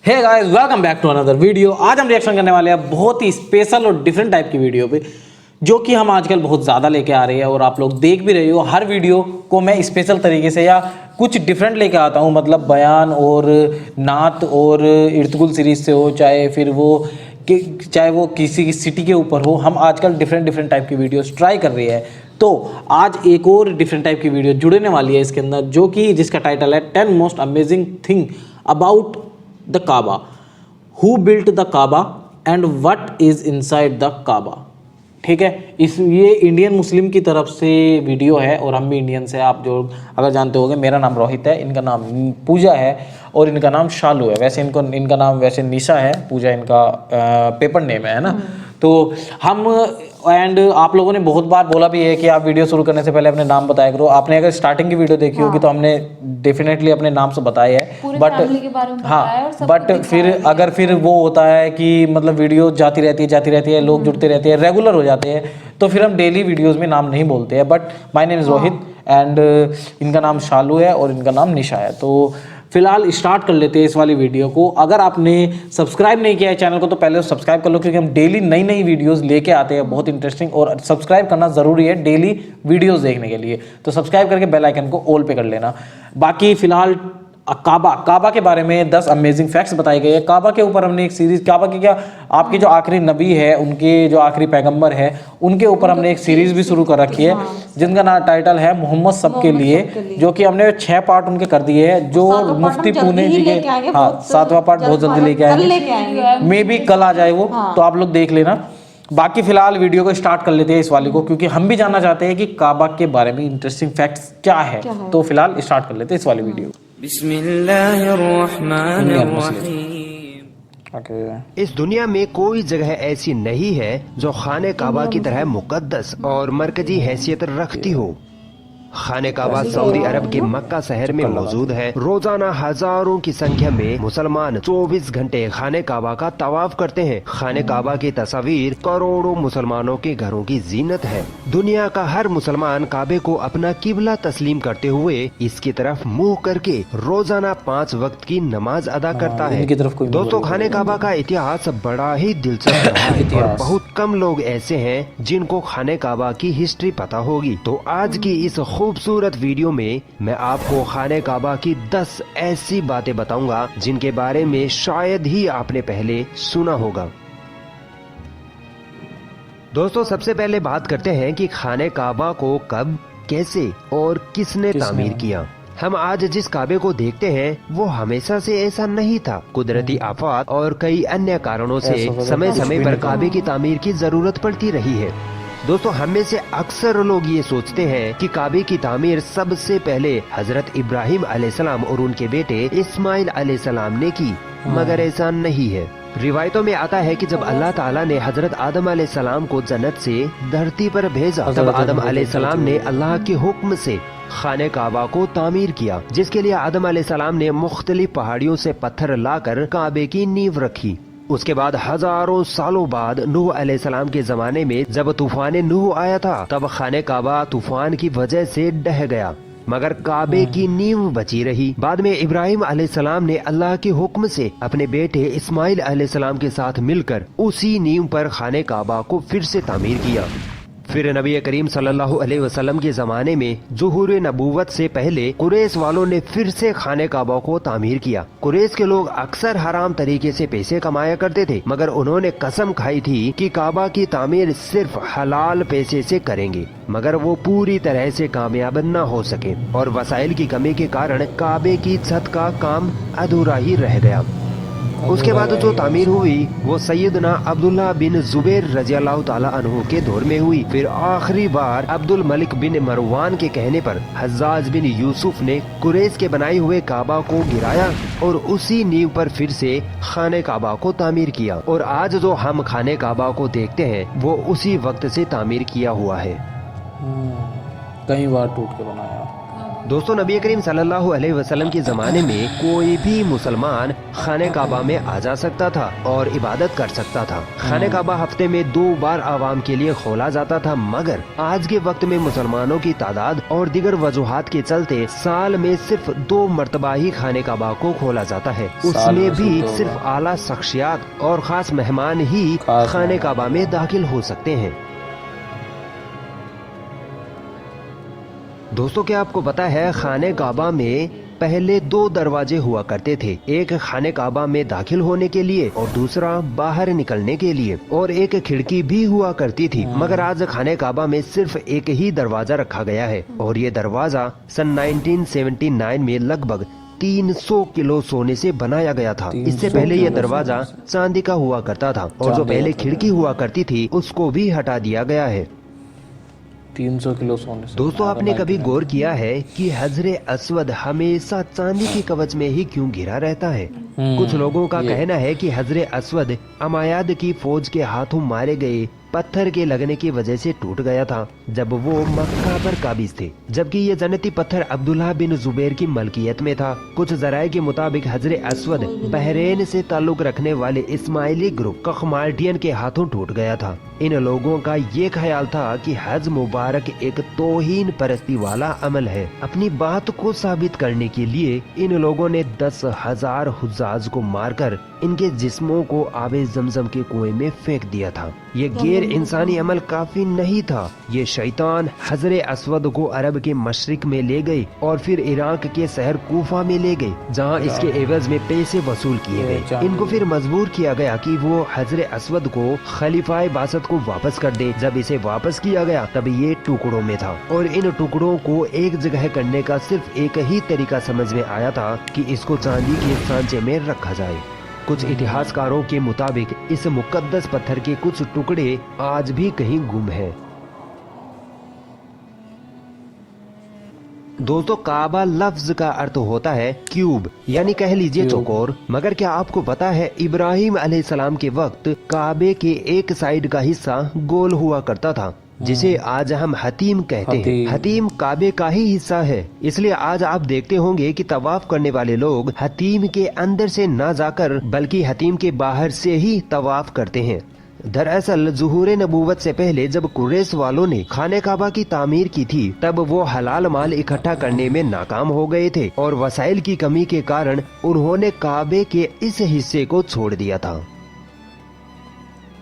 Hey guys, welcome back to another video. आज हम reaction करने वाले हैं बहुत ही स्पेशल और डिफरेंट टाइप की वीडियो पे, जो कि हम आजकल बहुत ज़्यादा लेके आ रहे हैं और आप लोग देख भी रहे हो। हर वीडियो को मैं स्पेशल तरीके से या कुछ डिफरेंट लेके आता हूँ, मतलब बयान और नात और इर्तुगरुल सीरीज से हो, चाहे वो किसी की सिटी के ऊपर हो। हम आजकल डिफरेंट टाइप की वीडियोस ट्राई कर रही है। तो आज एक और डिफरेंट टाइप की वीडियो जुड़ने वाली है इसके अंदर, जो कि जिसका टाइटल है 10 most amazing thing about the Kaaba, who built the Kaaba and what is inside the Kaaba. ठीक है, ये इंडियन मुस्लिम की तरफ से वीडियो है और हम भी इंडियंस हैं। आप जो अगर जानते होंगे, मेरा नाम रोहित है, इनका नाम पूजा है और इनका नाम शालू है। वैसे इनका नाम वैसे निशा है, पूजा इनका पेपर नेम है ना। तो हम आप लोगों ने बहुत बार बोला भी है कि आप वीडियो शुरू करने से पहले अपने नाम बताया करो। आपने अगर स्टार्टिंग की वीडियो देखी होगी तो हमने डेफिनेटली अपने नाम से बताया है, बट हाँ, बट फिर वो होता है कि मतलब वीडियो जाती रहती है, लोग जुड़ते रहते हैं, रेगुलर हो जाते हैं, तो फिर हम डेली वीडियोस में नाम नहीं बोलते हैं। But my name is Rohit and इनका नाम शालू है और इनका नाम निशा है। तो फिलहाल स्टार्ट कर लेते हैं इस वाली वीडियो को। अगर आपने सब्सक्राइब नहीं किया है चैनल को तो पहले सब्सक्राइब कर लो, क्योंकि हम डेली नई वीडियोस लेके आते हैं बहुत इंटरेस्टिंग, और सब्सक्राइब करना ज़रूरी है डेली वीडियोस देखने के लिए। तो सब्सक्राइब करके बेल आइकन को ऑल पे कर लेना। बाकी फिलहाल काबा के बारे में 10 अमेजिंग फैक्ट्स बताए गए हैं। काबा के ऊपर हमने एक सीरीज, काबा के क्या, आपके जो आखिरी नबी है, उनके जो आखिरी पैगंबर है, उनके ऊपर हमने एक सीरीज भी शुरू कर रखी है, जिनका नाम टाइटल है मोहम्मद सबके लिए, जो कि हमने 6 पार्ट उनके कर दिए हैं। जो मुफ्ती पुणे जी के, हाँ, 7वां पार्ट बहुत जल्दी लेके आएंगे, मे बी कल आ जाए वो, तो आप लोग देख लेना। बाकी फिलहाल वीडियो को स्टार्ट कर लेते हैं इस वाली को, क्योंकि हम भी जानना चाहते हैं कि काबा के बारे में इंटरेस्टिंग फैक्ट्स क्या है। तो फिलहाल स्टार्ट कर लेते हैं इस वाली वीडियो। इस दुनिया में कोई जगह ऐसी नहीं है जो खाने काबा की तरह मुकद्दस और मरकजी हैसियत रखती हो। खाने काबा सऊदी अरब के मक्का शहर में मौजूद है। रोजाना हजारों की संख्या में मुसलमान 24 घंटे खाने काबा का तवाफ करते हैं। खाने काबा की तस्वीर करोड़ों मुसलमानों के घरों की जीनत है। दुनिया का हर मुसलमान काबे को अपना किबला तस्लीम करते हुए इसकी तरफ मुंह करके रोजाना 5 वक्त की नमाज अदा करता है। दोस्तों, खाने काबा का इतिहास बड़ा ही दिलचस्प रहा है और बहुत कम लोग ऐसे हैं जिनको खाने काबा की हिस्ट्री पता होगी। तो आज की इस खूबसूरत वीडियो में मैं आपको खाने काबा की 10 ऐसी बातें बताऊंगा जिनके बारे में शायद ही आपने पहले सुना होगा। दोस्तों, सबसे पहले बात करते हैं कि खाने काबा को कब, कैसे और किसने तामीर किया। हम आज जिस काबे को देखते हैं वो हमेशा से ऐसा नहीं था। कुदरती आफात और कई अन्य कारणों से समय समय पर काबे की तामीर की जरूरत पड़ती रही है। दोस्तों, हम में से अक्सर लोग ये सोचते हैं कि काबे की तामीर सबसे पहले हजरत इब्राहिम अलैहिस्सलाम और उनके बेटे इस्माइल अलैहिस्सलाम ने की, मगर ऐसा नहीं है। रिवायतों में आता है कि जब अल्लाह ताला ने हजरत आदम अलैहिस्सलाम को जन्नत से धरती पर भेजा, तब आदम अलैहिस्सलाम ने अल्लाह के हुक्म से खाने काबा को तामीर किया, जिसके लिए आदम अलैहिस्सलाम ने मुख्तलिफ पहाड़ियों से पत्थर लाकर काबे की नींव रखी। उसके बाद हजारों सालों बाद नूह अलैहिस्सलाम के जमाने में जब तूफान नूह आया था, तब खाने काबा तूफान की वजह से ढह गया, मगर काबे की नींव बची रही। बाद में इब्राहिम अलैहिस्सलाम ने अल्लाह के हुक्म से अपने बेटे इस्माइल अलैहिस्सलाम के साथ मिलकर उसी नींव पर खाने काबा को फिर से तामीर किया। फिर नबी करीम सल्लल्लाहु अलैहि वसल्लम के जमाने में ज़ुहूर नबूवत से पहले कुरैश वालों ने फिर से खाने काबा को तामीर किया। कुरैश के लोग अक्सर हराम तरीके से पैसे कमाया करते थे, मगर उन्होंने कसम खाई थी कि काबा की तामीर सिर्फ हलाल पैसे से करेंगे, मगर वो पूरी तरह से कामयाब न हो सके और वसाइल की कमी के कारण काबे की छत का काम अधूरा ही रह गया। उसके बाद जो तामीर हुई वो सैयदना अब्दुल्ला बिन जुबैर रज़ियल्लाहु ताला अन्हु के दौर में हुई। फिर आखिरी बार अब्दुल मलिक बिन मरवान के कहने पर हज्जाज बिन यूसुफ ने कुरैश के बनाए हुए काबा को गिराया और उसी नींव पर फिर से खाने काबा को तामीर किया। और आज जो हम खाने काबा को देखते हैं वो उसी वक्त से तामीर किया हुआ है। कई बार टूट के बनाया। दोस्तों नबी करीम सल्लल्लाहु अलैहि वसल्लम के जमाने में कोई भी मुसलमान खाने काबा में आ जा सकता था और इबादत कर सकता था। खाने काबा हफ्ते में 2 बार आवाम के लिए खोला जाता था, मगर आज के वक्त में मुसलमानों की तादाद और दीगर वजूहात के चलते साल में सिर्फ 2 मरतबा ही खाने काबा को खोला जाता है। उसमें भी सिर्फ आला शख्सियात और खास मेहमान ही खाने काबा में दाखिल हो सकते हैं। दोस्तों क्या आपको पता है खाने काबा में पहले 2 दरवाजे हुआ करते थे, एक खाने काबा में दाखिल होने के लिए और दूसरा बाहर निकलने के लिए, और एक खिड़की भी हुआ करती थी। मगर आज खाने काबा में सिर्फ एक ही दरवाजा रखा गया है और ये दरवाजा सन 1979 में लगभग 300 किलो सोने से बनाया गया था। इससे पहले ये दरवाजा चांदी का हुआ करता था और जो पहले खिड़की हुआ करती थी उसको भी हटा दिया गया है। 300 किलो सोने से। दोस्तों आपने कभी गौर किया है कि हजरे अस्वद हमेशा चांदी के कवच में ही क्यों घिरा रहता है? कुछ लोगों का कहना है कि हजरे अस्वद अमायाद की फौज के हाथों मारे गए पत्थर के लगने की वजह से टूट गया था जब वो मक्का पर काबिज थे, जबकि ये जन्नती पत्थर अब्दुल्ला बिन जुबैर की मलकियत में था। कुछ जराये के मुताबिक हजरे अस्वद बहरेन से ताल्लुक रखने वाले इस्माइली ग्रुप कखमाल्टियन के हाथों टूट गया था। इन लोगों का ये ख्याल था कि हज मुबारक एक तौहीन परस्ती वाला अमल है। अपनी बात को साबित करने के लिए इन लोगों ने 10,000 हुज्जाज को मारकर इनके जिस्मों को आबे जमजम के कुएं में फेंक दिया था। ये गैर इंसानी अमल काफी नहीं था। ये शैतान हजरे अस्वद को अरब के मशरिक में ले गए और फिर इराक के शहर कूफा में ले गए, जहाँ इसके एवज में पैसे वसूल किए गए। इनको फिर मजबूर किया गया कि वो हजरे अस्वद को खलीफाए बासत को वापस कर दे। जब इसे वापस किया गया तब ये टुकड़ों में था और इन टुकड़ों को एक जगह करने का सिर्फ एक ही तरीका समझ में आया था कि इसको चांदी के सांचे में रखा जाए। कुछ इतिहासकारों के मुताबिक इस मुकद्दस पत्थर के कुछ टुकड़े आज भी कहीं गुम हैं। दोस्तों काबा लफ्ज का अर्थ होता है क्यूब, यानी कह लीजिए चौकोर। मगर क्या आपको पता है इब्राहिम अलैहिस्सलाम के वक्त काबे के एक साइड का हिस्सा गोल हुआ करता था, जिसे आज हम हतीम कहते हैं। हतीम काबे का ही हिस्सा है, इसलिए आज आप देखते होंगे कि तवाफ करने वाले लोग हतीम के अंदर से न जाकर बल्कि हतीम के बाहर से ही तवाफ करते हैं। दरअसल ज़ुहूर नबूवत से पहले जब कुरैश वालों ने खाने काबा की तामीर की थी तब वो हलाल माल इकट्ठा करने में नाकाम हो गए थे और वसाइल की कमी के कारण उन्होंने काबे के इस हिस्से को छोड़ दिया था।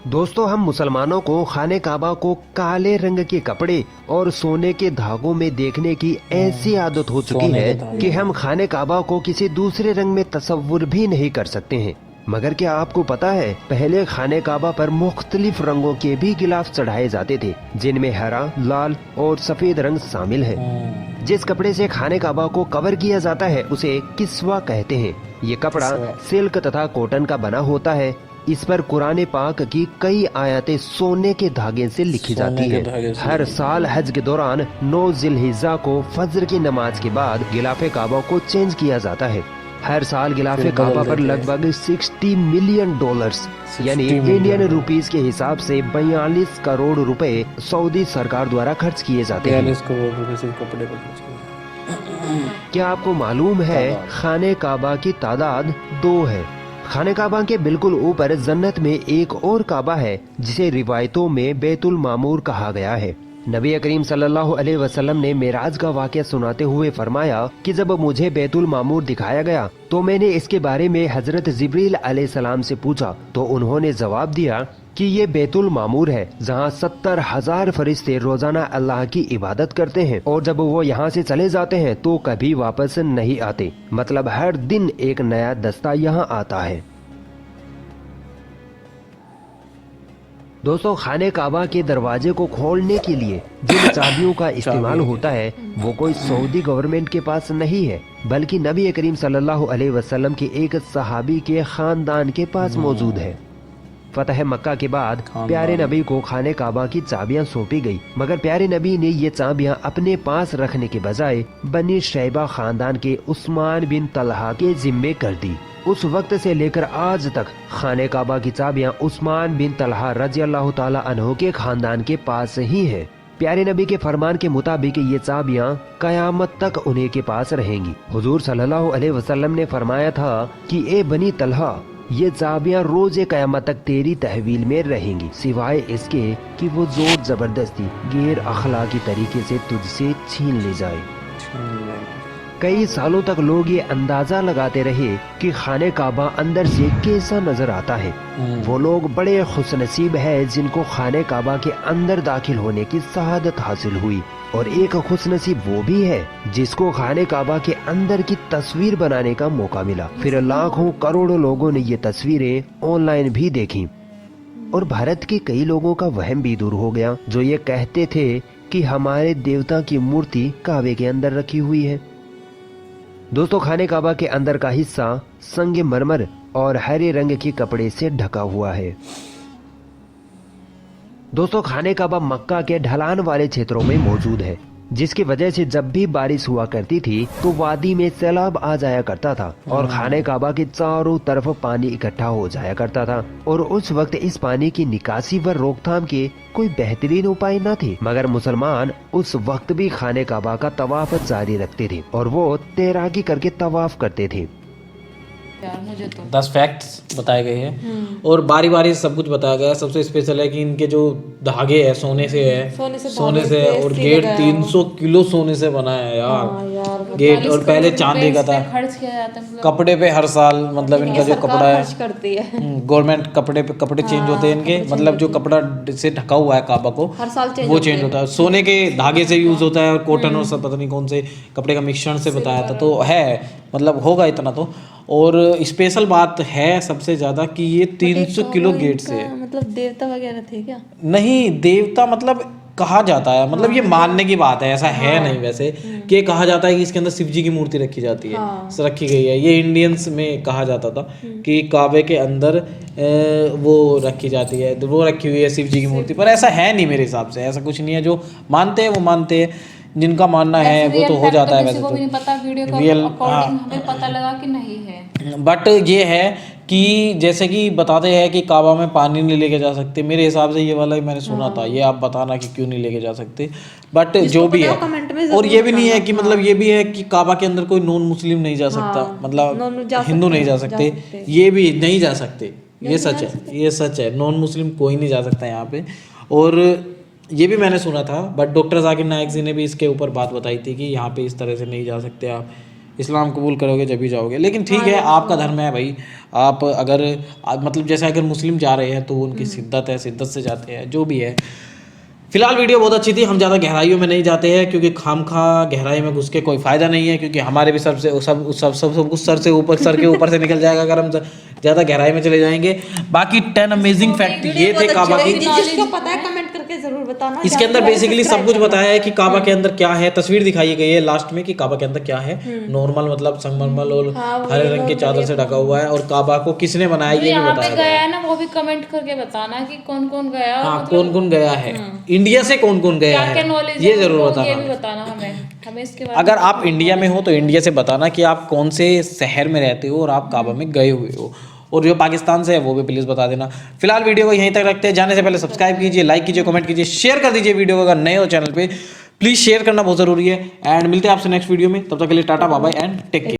दोस्तों हम मुसलमानों को खाने काबा को काले रंग के कपड़े और सोने के धागों में देखने की ऐसी आदत हो चुकी है कि हम खाने काबा को किसी दूसरे रंग में तस्वुर भी नहीं कर सकते हैं। मगर क्या आपको पता है पहले खाने काबा पर मुख्तलिफ रंगों के भी गिलाफ चढ़ाए जाते थे, जिनमें हरा, लाल और सफेद रंग शामिल है। जिस कपड़े से खाने काबा को कवर किया जाता है उसे किस्वा कहते हैं। ये कपड़ा सिल्क तथा कॉटन का बना होता है। इस पर कुरान पाक की कई आयतें सोने के धागे से लिखी जाती है। हर साल हज के दौरान 9 जिलहिज्जा को फजर की नमाज के बाद गिलाफे काबा को चेंज किया जाता है। हर साल गिलाफे काबा पर लगभग $60 मिलियन यानी इंडियन रुपीस के हिसाब से 42 करोड़ रुपए सऊदी सरकार द्वारा खर्च किए जाते हैं। 42 करोड़ रुपए से कपड़े पर खर्च किए। क्या आपको मालूम है खाने काबा की तादाद 2 है? खाने काबा के बिल्कुल ऊपर जन्नत में एक और काबा है जिसे रिवायतों में बैतुल मामूर कहा गया है। नबी करीम सल्लल्लाहु अलैहि वसल्लम ने मेराज का वाक़या सुनाते हुए फरमाया कि जब मुझे बैतुल मामूर दिखाया गया तो मैंने इसके बारे में हजरत जिब्रील अलैहिस्सलाम से पूछा तो उन्होंने जवाब दिया कि ये बैतुल मामूर है जहाँ 70,000 फरिश्ते रोजाना अल्लाह की इबादत करते हैं और जब वो यहाँ से चले जाते हैं तो कभी वापस नहीं आते। मतलब हर दिन एक नया दस्ता यहाँ आता है। दोस्तों खाने काबा के दरवाजे को खोलने के लिए जिन चाबियों का इस्तेमाल होता है वो कोई सऊदी गवर्नमेंट के पास नहीं है, बल्कि नबी करीम सल्लल्लाहु अलैहि वसल्लम के एक सहाबी के खानदान के पास मौजूद है। फतह मक्का के बाद प्यारे नबी को खाने काबा की चाबियां सौंपी गई, मगर प्यारे नबी ने ये चाबियां अपने पास रखने के बजाय बनी शैबा खानदान के उस्मान बिन तलहा के जिम्मे कर दी। उस वक्त से लेकर आज तक खाने काबा की चाबियां उस्मान बिन तलहा रज़ियल्लाहु ताला अन्हु के खानदान के पास ही है। प्यारे नबी के फरमान के मुताबिक ये चाबियां कयामत तक उन्हीं के पास रहेंगी। हुजूर सल्लल्लाहु अलैहि वसल्लम ने फरमाया था कि ए बनी तलहा, ये चाबियां रोजे कयामत तक तेरी तहवील में रहेंगी, सिवाय इसके कि वो जोर जबरदस्ती गैर अखलाकी तरीके से तुझसे छीन ले जाए। कई सालों तक लोग ये अंदाजा लगाते रहे कि खाने काबा अंदर से कैसा नजर आता है। वो लोग बड़े खुशनसीब है जिनको खाने काबा के अंदर दाखिल होने की शहादत हासिल हुई, और एक खुशनसीब वो भी है जिसको खाने काबा के अंदर की तस्वीर बनाने का मौका मिला। फिर लाखों करोड़ों लोगों ने ये तस्वीरें ऑनलाइन भी देखी, और भारत के कई लोगों का वहम भी दूर हो गया जो ये कहते थे कि हमारे देवता की मूर्ति काबे के अंदर रखी हुई है। दोस्तों, खाने काबा के अंदर का हिस्सा संगमरमर और हरे रंग के कपड़े से ढका हुआ है। दोस्तों, खाने काबा मक्का के ढलान वाले क्षेत्रों में मौजूद है, जिसकी वजह से जब भी बारिश हुआ करती थी तो वादी में सैलाब आ जाया करता था और खाने काबा के चारों तरफ पानी इकट्ठा हो जाया करता था। और उस वक्त इस पानी की निकासी व रोकथाम के कोई बेहतरीन उपाय न थे, मगर मुसलमान उस वक्त भी खाने काबा का तवाफ जारी रखते थे और वो तैराकी करके तवाफ करते थे। यार मुझे तो 10 फैक्ट्स बताए गए हैं और बारी बारी से सब कुछ बताया गया है। सबसे स्पेशल है कि इनके जो धागे है सोने से है, सोने से है, और गेट 300 किलो सोने से बना है यार गेट। और पहले चांदी का था। खर्च किया जाता है, कपड़े पे हर साल मतलब इनका जो कपड़ा है करती है गवर्नमेंट कपड़े पे कपड़े चेंज होते हैं इनके, मतलब जो कपड़ा से ढका हुआ है काबा को हर साल वो चेंज होता है। सोने के धागे से यूज होता है और कॉटन और सब पता नहीं कौन से कपड़े का मिश्रण से बताया था, तो है मतलब होगा इतना तो। और स्पेशल बात है सबसे ज्यादा कि ये 300 किलो गेट से है। मतलब देवता वगैरह थे क्या? नहीं, देवता मतलब कहा जाता है, मतलब ये मानने की बात है, ऐसा है नहीं वैसे कि कहा जाता है कि इसके अंदर शिव जी की मूर्ति रखी जाती है, रखी गई है। ये इंडियंस में कहा जाता था कि काबे के अंदर वो रखी जाती है, वो रखी हुई है शिव जी की मूर्ति, पर ऐसा है नहीं मेरे हिसाब से, ऐसा कुछ नहीं है। जो मानते हैं वो मानते हैं, जिनका मानना है वो तो हो जाता है। वैसे तो नहीं पता, वीडियो को अकॉर्डिंग हमें पता लगा कि नहीं है, बट ये है कि जैसे कि बताते हैं कि काबा में पानी नहीं लेके जा सकते, मेरे हिसाब से ये वाला ही मैंने सुना था। ये आप बताना कि क्यों नहीं लेके जा सकते, बट जो भी है। और ये भी नहीं है कि मतलब ये भी है कि काबा के अंदर कोई नॉन मुस्लिम नहीं जा सकता, मतलब हिंदू नहीं जा सकते, ये भी नहीं जा सकते, ये सच है, ये सच है, नॉन मुस्लिम कोई नहीं जा सकता यहाँ पे। और ये भी मैंने सुना था, बट डॉक्टर जाकिर नायक जी ने भी इसके ऊपर बात बताई थी कि यहाँ पे इस तरह से नहीं जा सकते, आप इस्लाम कबूल करोगे जब भी जाओगे। लेकिन ठीक है, आपका धर्म है भाई, आप अगर मतलब जैसे अगर मुस्लिम जा रहे हैं तो उनकी शिद्दत है, शिद्दत से जाते हैं, जो भी है। फिलहाल वीडियो बहुत अच्छी थी, हम ज़्यादा गहराइयों में नहीं जाते हैं क्योंकि खामखा गहराई में घुस के कोई फ़ायदा नहीं है, क्योंकि हमारे भी सर से सब कुछ सर के ऊपर से निकल जाएगा अगर हम ज़्यादा गहराई में चले जाएंगे। बाकी 10 अमेजिंग फैक्ट ये थे काबा की। जिसको पता है कमेंट करके जरूर बताना। इसके अंदर बेसिकली सब कुछ बताया है कि काबा के अंदर क्या है, तस्वीर दिखाई गई है लास्ट में कि काबा के अंदर क्या है। नॉर्मल मतलब संगमरमर और हरे रंग की चादर से ढका हुआ है, और काबा को किसने बनाया ये भी बताया गया है ना, वो भी कमेंट करके बताना कि कौन कौन गया, हाँ कौन कौन गया है, इंडिया से कौन कौन गया है, ये जरूर बताना हमें इसके बारे में। अगर आप इंडिया में हो तो इंडिया से बताना कि आप कौन से शहर में रहते हो और आप काबा में गए हुए हो, और जो पाकिस्तान से है वो भी प्लीज़ बता देना। फिलहाल वीडियो को यहीं तक रखते हैं, जाने से पहले सब्सक्राइब कीजिए, लाइक कीजिए, कमेंट कीजिए, शेयर कर दीजिए वीडियो को, अगर नए हो चैनल पे प्लीज़ शेयर करना बहुत ज़रूरी है। एंड मिलते हैं आपसे नेक्स्ट वीडियो में, तब तक के लिए tata bye bye and take care.